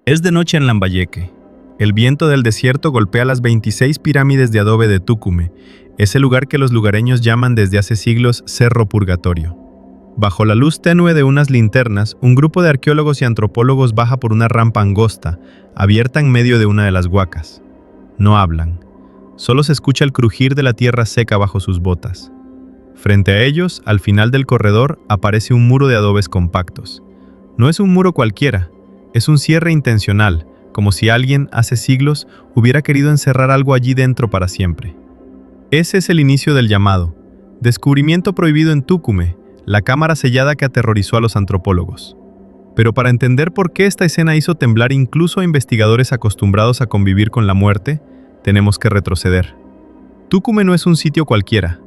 Es de noche en Lambayeque. El viento del desierto golpea las 26 pirámides de adobe de Tucumé, ese lugar que los lugareños llaman desde hace siglos Cerro Purgatorio. Bajo la luz tenue de unas linternas, un grupo de arqueólogos y antropólogos baja por una rampa angosta, abierta en medio de una de las huacas. No hablan. Solo se escucha el crujir de la tierra seca bajo sus botas. Frente a ellos, al final del corredor, aparece un muro de adobes compactos. No es un muro cualquiera, es un cierre intencional, como si alguien, hace siglos, hubiera querido encerrar algo allí dentro para siempre. Ese es el inicio del llamado. Descubrimiento prohibido en Tucumé, la cámara sellada que aterrorizó a los antropólogos. Pero para entender por qué esta escena hizo temblar incluso a investigadores acostumbrados a convivir con la muerte, tenemos que retroceder. Tucumé no es un sitio cualquiera.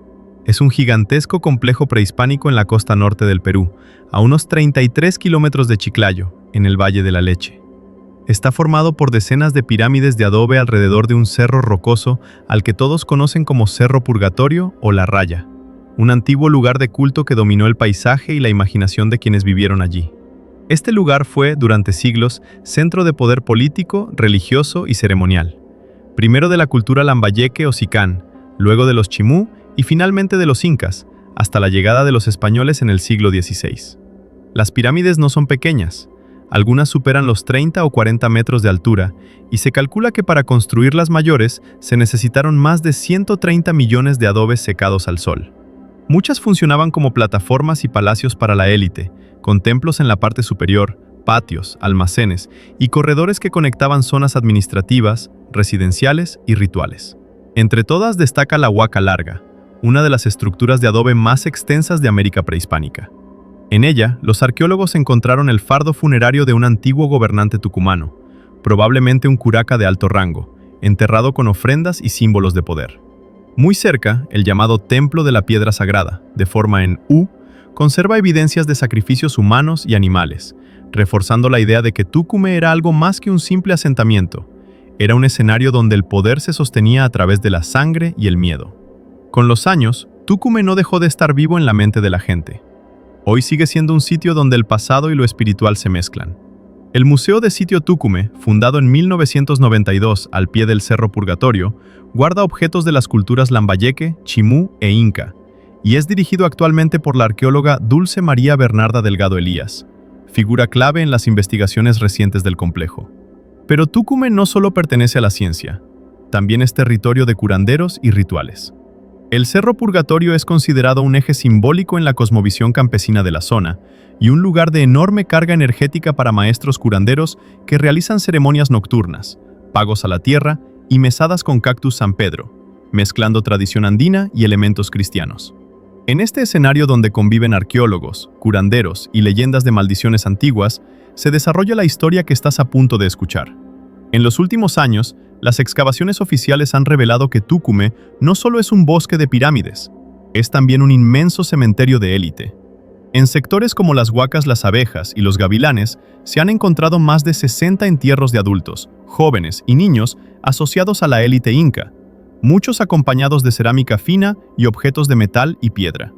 Es un gigantesco complejo prehispánico en la costa norte del Perú, a unos 33 kilómetros de Chiclayo, en el Valle de la Leche. Está formado por decenas de pirámides de adobe alrededor de un cerro rocoso al que todos conocen como Cerro Purgatorio o La Raya, un antiguo lugar de culto que dominó el paisaje y la imaginación de quienes vivieron allí. Este lugar fue, durante siglos, centro de poder político, religioso y ceremonial. Primero de la cultura lambayeque o sicán, luego de los chimú y finalmente de los incas, hasta la llegada de los españoles en el siglo XVI. Las pirámides no son pequeñas. Algunas superan los 30 o 40 metros de altura, y se calcula que para construir las mayores se necesitaron más de 130 millones de adobes secados al sol. Muchas funcionaban como plataformas y palacios para la élite, con templos en la parte superior, patios, almacenes y corredores que conectaban zonas administrativas, residenciales y rituales. Entre todas destaca la Huaca Larga, una de las estructuras de adobe más extensas de América prehispánica. En ella, los arqueólogos encontraron el fardo funerario de un antiguo gobernante tucumano, probablemente un curaca de alto rango, enterrado con ofrendas y símbolos de poder. Muy cerca, el llamado Templo de la Piedra Sagrada, de forma en U, conserva evidencias de sacrificios humanos y animales, reforzando la idea de que Tucumé era algo más que un simple asentamiento. Era un escenario donde el poder se sostenía a través de la sangre y el miedo. Con los años, Tucumé no dejó de estar vivo en la mente de la gente. Hoy sigue siendo un sitio donde el pasado y lo espiritual se mezclan. El Museo de Sitio Tucumé, fundado en 1992 al pie del Cerro Purgatorio, guarda objetos de las culturas lambayeque, chimú e inca, y es dirigido actualmente por la arqueóloga Dulce María Bernarda Delgado Elías, figura clave en las investigaciones recientes del complejo. Pero Tucumé no solo pertenece a la ciencia, también es territorio de curanderos y rituales. El Cerro Purgatorio es considerado un eje simbólico en la cosmovisión campesina de la zona y un lugar de enorme carga energética para maestros curanderos que realizan ceremonias nocturnas, pagos a la tierra y mesadas con cactus San Pedro, mezclando tradición andina y elementos cristianos. En este escenario donde conviven arqueólogos, curanderos y leyendas de maldiciones antiguas, se desarrolla la historia que estás a punto de escuchar. En los últimos años, las excavaciones oficiales han revelado que Tucumé no solo es un bosque de pirámides, es también un inmenso cementerio de élite. En sectores como las huacas Las Abejas y los Gavilanes se han encontrado más de 60 entierros de adultos, jóvenes y niños asociados a la élite inca, muchos acompañados de cerámica fina y objetos de metal y piedra.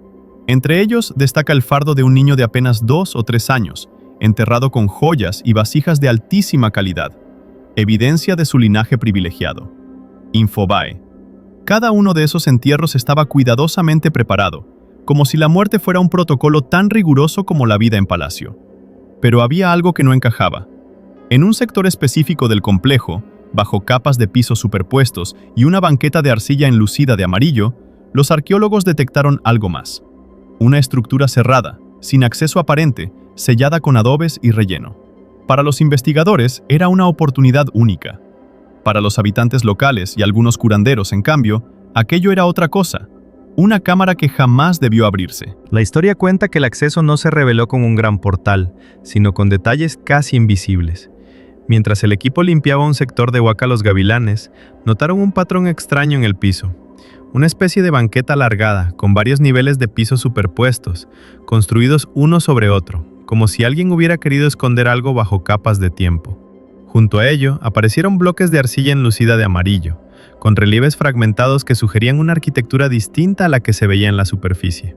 Entre ellos destaca el fardo de un niño de apenas 2 o 3 años, enterrado con joyas y vasijas de altísima calidad, evidencia de su linaje privilegiado. Infobae. Cada uno de esos entierros estaba cuidadosamente preparado, como si la muerte fuera un protocolo tan riguroso como la vida en palacio. Pero había algo que no encajaba. En un sector específico del complejo, bajo capas de piso superpuestos y una banqueta de arcilla enlucida de amarillo, los arqueólogos detectaron algo más. Una estructura cerrada, sin acceso aparente, sellada con adobes y relleno. Para los investigadores era una oportunidad única. Para los habitantes locales y algunos curanderos, en cambio, aquello era otra cosa, una cámara que jamás debió abrirse. La historia cuenta que el acceso no se reveló con un gran portal, sino con detalles casi invisibles. Mientras el equipo limpiaba un sector de Huaca Los Gavilanes, notaron un patrón extraño en el piso. Una especie de banqueta alargada, con varios niveles de piso superpuestos, construidos uno sobre otro, como si alguien hubiera querido esconder algo bajo capas de tiempo. Junto a ello, aparecieron bloques de arcilla enlucida de amarillo, con relieves fragmentados que sugerían una arquitectura distinta a la que se veía en la superficie.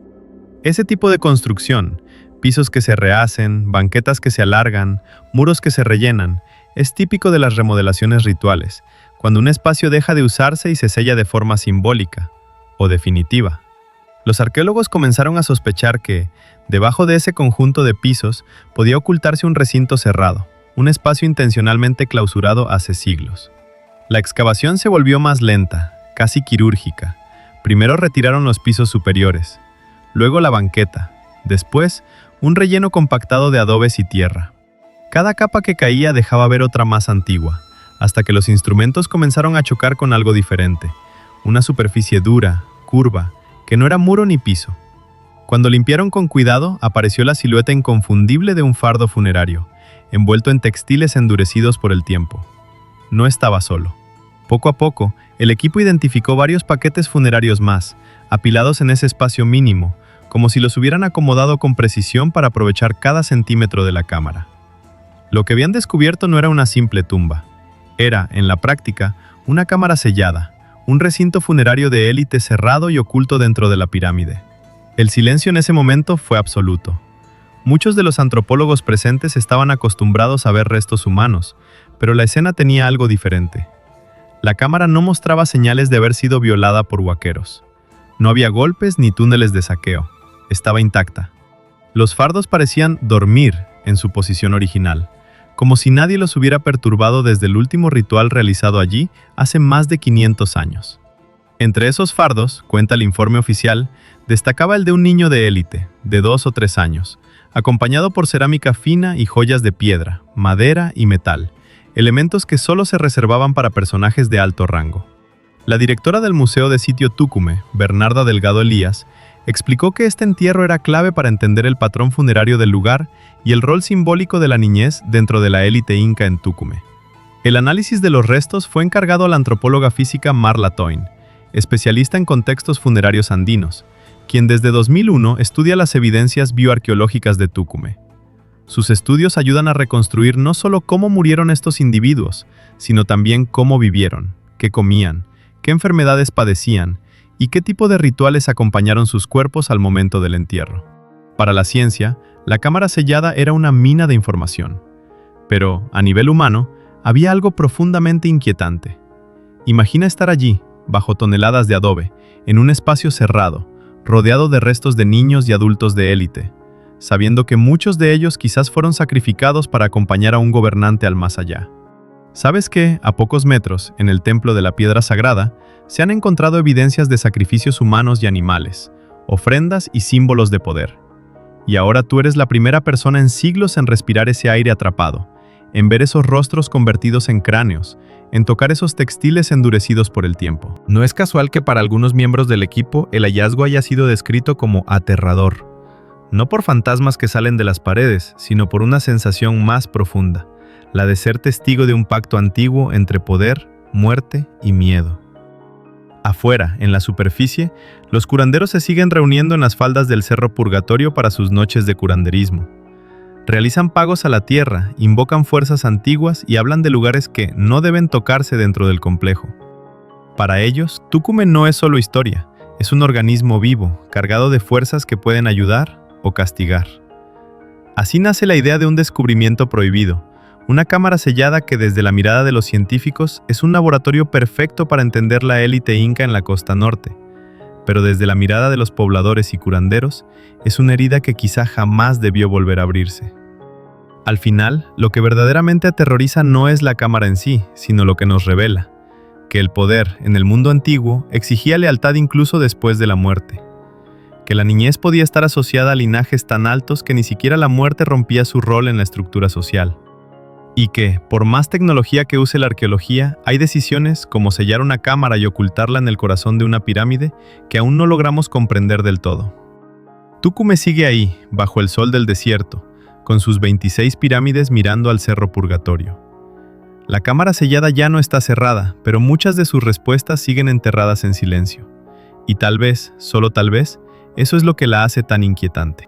Ese tipo de construcción, pisos que se rehacen, banquetas que se alargan, muros que se rellenan, Es típico de las remodelaciones rituales, cuando un espacio deja de usarse y se sella de forma simbólica o definitiva. Los arqueólogos comenzaron a sospechar que, debajo de ese conjunto de pisos, podía ocultarse un recinto cerrado, un espacio intencionalmente clausurado hace siglos. La excavación se volvió más lenta, casi quirúrgica. Primero retiraron los pisos superiores, luego la banqueta, después un relleno compactado de adobes y tierra. Cada capa que caía dejaba ver otra más antigua, hasta que los instrumentos comenzaron a chocar con algo diferente, una superficie dura, curva, que no era muro ni piso. Cuando limpiaron con cuidado, apareció la silueta inconfundible de un fardo funerario, envuelto en textiles endurecidos por el tiempo. No estaba solo. Poco a poco, el equipo identificó varios paquetes funerarios más, apilados en ese espacio mínimo, como si los hubieran acomodado con precisión para aprovechar cada centímetro de la cámara. Lo que habían descubierto no era una simple tumba. Era, en la práctica, una cámara sellada, un recinto funerario de élite cerrado y oculto dentro de la pirámide. El silencio en ese momento fue absoluto. Muchos de los antropólogos presentes estaban acostumbrados a ver restos humanos, pero la escena tenía algo diferente. La cámara no mostraba señales de haber sido violada por huaqueros. No había golpes ni túneles de saqueo. Estaba intacta. Los fardos parecían dormir en su posición original, como si nadie los hubiera perturbado desde el último ritual realizado allí hace más de 500 años. Entre esos fardos, cuenta el informe oficial, destacaba el de un niño de élite, de 2 o 3 años, acompañado por cerámica fina y joyas de piedra, madera y metal, elementos que solo se reservaban para personajes de alto rango. La directora del Museo de Sitio Tucumé, Bernarda Delgado Elías, explicó que este entierro era clave para entender el patrón funerario del lugar y el rol simbólico de la niñez dentro de la élite inca en Tucumé. El análisis de los restos fue encargado a la antropóloga física Marla Toin, especialista en contextos funerarios andinos, quien desde 2001 estudia las evidencias bioarqueológicas de Tucumé. Sus estudios ayudan a reconstruir no solo cómo murieron estos individuos, sino también cómo vivieron, qué comían, qué enfermedades padecían y qué tipo de rituales acompañaron sus cuerpos al momento del entierro. Para la ciencia, la cámara sellada era una mina de información. Pero, a nivel humano, había algo profundamente inquietante. Imagina estar allí, bajo toneladas de adobe, en un espacio cerrado, rodeado de restos de niños y adultos de élite, sabiendo que muchos de ellos quizás fueron sacrificados para acompañar a un gobernante al más allá. ¿Sabes que, a pocos metros, en el Templo de la Piedra Sagrada, se han encontrado evidencias de sacrificios humanos y animales, ofrendas y símbolos de poder? Y ahora tú eres la primera persona en siglos en respirar ese aire atrapado, en ver esos rostros convertidos en cráneos, en tocar esos textiles endurecidos por el tiempo. No es casual que para algunos miembros del equipo el hallazgo haya sido descrito como aterrador. No por fantasmas que salen de las paredes, sino por una sensación más profunda, la de ser testigo de un pacto antiguo entre poder, muerte y miedo. Afuera, en la superficie, los curanderos se siguen reuniendo en las faldas del Cerro Purgatorio para sus noches de curanderismo. Realizan pagos a la tierra, invocan fuerzas antiguas y hablan de lugares que no deben tocarse dentro del complejo. Para ellos, Tucumé no es solo historia, es un organismo vivo, cargado de fuerzas que pueden ayudar o castigar. Así nace la idea de un descubrimiento prohibido, una cámara sellada que desde la mirada de los científicos es un laboratorio perfecto para entender la élite inca en la costa norte, pero desde la mirada de los pobladores y curanderos es una herida que quizá jamás debió volver a abrirse. Al final, lo que verdaderamente aterroriza no es la cámara en sí, sino lo que nos revela, que el poder, en el mundo antiguo, exigía lealtad incluso después de la muerte, que la niñez podía estar asociada a linajes tan altos que ni siquiera la muerte rompía su rol en la estructura social. Y que, por más tecnología que use la arqueología, hay decisiones como sellar una cámara y ocultarla en el corazón de una pirámide que aún no logramos comprender del todo. Tucumé sigue ahí, bajo el sol del desierto, con sus 26 pirámides mirando al Cerro Purgatorio. La cámara sellada ya no está cerrada, pero muchas de sus respuestas siguen enterradas en silencio. Y tal vez, solo tal vez, eso es lo que la hace tan inquietante.